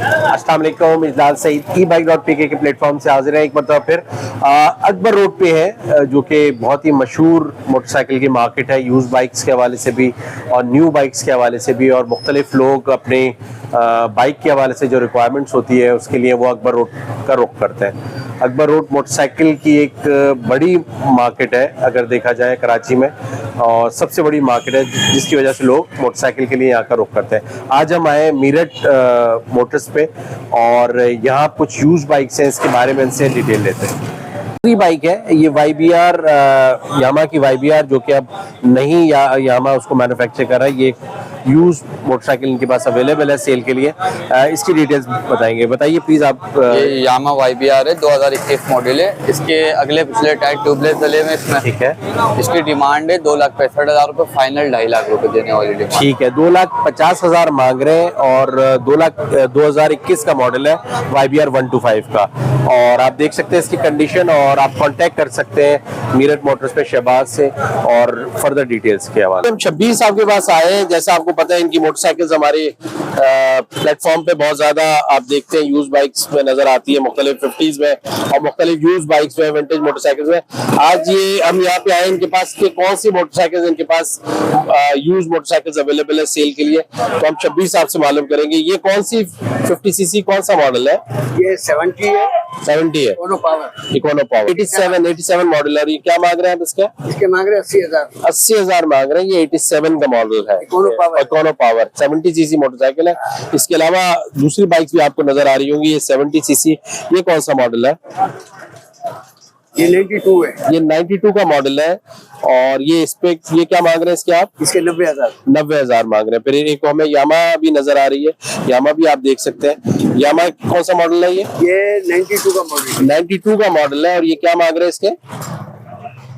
अस्सलाम वालेकुम, इजलाल सईद e-bike.pk के प्लेटफॉर्म से हाजिर है एक मरतबा फिर। अकबर रोड पे है जो कि बहुत ही मशहूर मोटरसाइकिल की मार्केट है, यूज बाइक्स के हवाले से भी और न्यू बाइक्स के हवाले से भी, और मुख्तलिफ लोग अपने बाइक के हवाले से जो रिक्वायरमेंट्स होती है उसके लिए वो अकबर रोड का रुख करते हैं। अकबर रोड मोटरसाइकिल की एक बड़ी मार्केट है अगर देखा जाए कराची में, और सबसे बड़ी मार्केट है जिसकी वजह से लोग मोटरसाइकिल के लिए यहाँ का रुख करते हैं। आज हम आए मीरठ मोटर्स पे और यहाँ कुछ यूज बाइक्स हैं, इसके बारे में इनसे डिटेल लेते हैं। बाइक है ये YBR, यामा की YBR, जो कि अब नहीं यामा उसको मैन्युफैक्चर कर रहा है। ये यूज मोटरसाइकिल इनके पास अवेलेबल है सेल के लिए। इसकी डिटेल्स बताएंगे, बताइए प्लीज आप। ये यामा YBR है, 2021 मॉडल है। इसके अगले पिछले टायर ट्यूबलेस डले में इसमें। ठीक है। इसकी डिमांड है 2,65,000 रुपए, फाइनल 2.5 लाख रुपए देने वाली डिमांड। ठीक है, 2,50,000 मांग रहे हैं और 2021 का मॉडल है YBR 125 का। और आप देख सकते हैं इसकी कंडीशन, और आप कांटेक्ट कर सकते हैं मीरठ मोटर्स पे शहबाज से और फर्दर डिटेल्स के हवाले। हम 26 साहब के पास आए हैं। जैसा आपको पता है इनकी मोटरसाइकिल्स हमारे प्लेटफॉर्म पे बहुत ज्यादा आप देखते हैं यूज बाइक्स में नजर आती है, मुख्तलिफ 50s में और मुख्तलिफ यूज बाइक्स में, विंटेज मोटरसाइकिल्स में। आज ये हम यहाँ पे आए इनके पास कि कौन सी मोटरसाइकिल्स इनके पास यूज मोटरसाइकिल्स अवेलेबल है सेल के लिए, तो हम 26 साहब से मालूम करेंगे। ये कौन सी 50cc कौन सा मॉडल है? ये 70 है। 70 है, इकोनो पावर। इकोनो पावर 87 मॉडल है। और ये क्या मांग रहे हैं आप इसका? इसके मांग रहे 80,000। 80,000 मांग रहे हैं। ये 87 का मॉडल है, इकोनो पावर 70cc मोटरसाइकिल है। इसके अलावा दूसरी बाइक्स भी आपको नजर आ रही होंगी। ये 70cc, ये कौन सा मॉडल है? ये 92 है। ये 92 का मॉडल है। और ये इस पे ये क्या मांग रहे हैं इसके आप? इसके 90,000। 90,000 मांग रहे हैं। फिर एक हमें यामा भी नजर आ रही है, यामा भी आप देख सकते हैं। यामा कौन सा मॉडल है? ये 92 का मॉडल। 92 का मॉडल है। और ये क्या मांग रहे हैं इसके?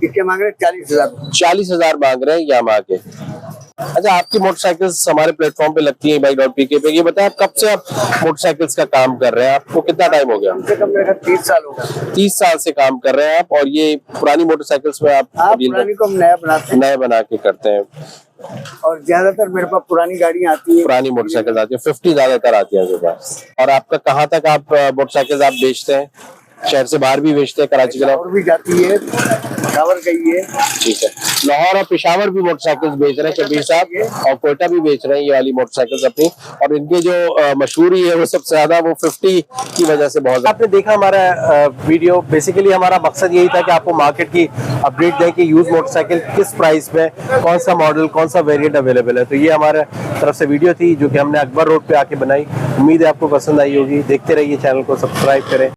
इसके मांग रहे 40,000। 40,000 मांग रहे हैं यामा के। अच्छा, आपकी मोटरसाइकिल्स हमारे प्लेटफॉर्म पे लगती है e-bike.pk पे। ये बताएं आप कब से आप मोटरसाइकिल्स का काम कर रहे हैं? आपको कितना टाइम हो गया? कम से कम मेरा 30 साल हो गया। 30 साल से काम कर रहे हैं आप। और ये पुरानी मोटरसाइकिल्स में आप पुरानी को हम नया बनाते हैं, नए बना के करते हैं। और ज्यादातर मेरे पास पुरानी गाड़ियाँ आती है, पुरानी मोटरसाइकिल आती है, 50 ज्यादातर आती है मेरे पास। और आपका कहाँ तक आप मोटरसाइकिल आप बेचते हैं? शहर से बाहर भी बेचते हैं, कराची के अलावा? और भी जाती है, पेशावर गई है। ठीक है, लाहौर और पेशावर भी मोटरसाइकिल्स बेच रहे हैं शबीर साहब, और कोयटा भी बेच रहे हैं ये वाली मोटरसाइकिल्स अपनी। और इनके जो मशहूरी है वो सबसे ज्यादा वो 50 की वजह से बहुत। आपने देखा हमारा वीडियो, बेसिकली हमारा मकसद यही था कि आपको मार्केट की अपडेट दें कि यूज मोटरसाइकिल किस प्राइस में, कौन सा मॉडल, कौन सा वेरिएंट अवेलेबल है। तो ये हमारे तरफ से वीडियो थी जो कि हमने अकबर रोड पे आके बनाई। उम्मीद है आपको पसंद आई होगी। देखते रहिए, चैनल को सब्सक्राइब करें।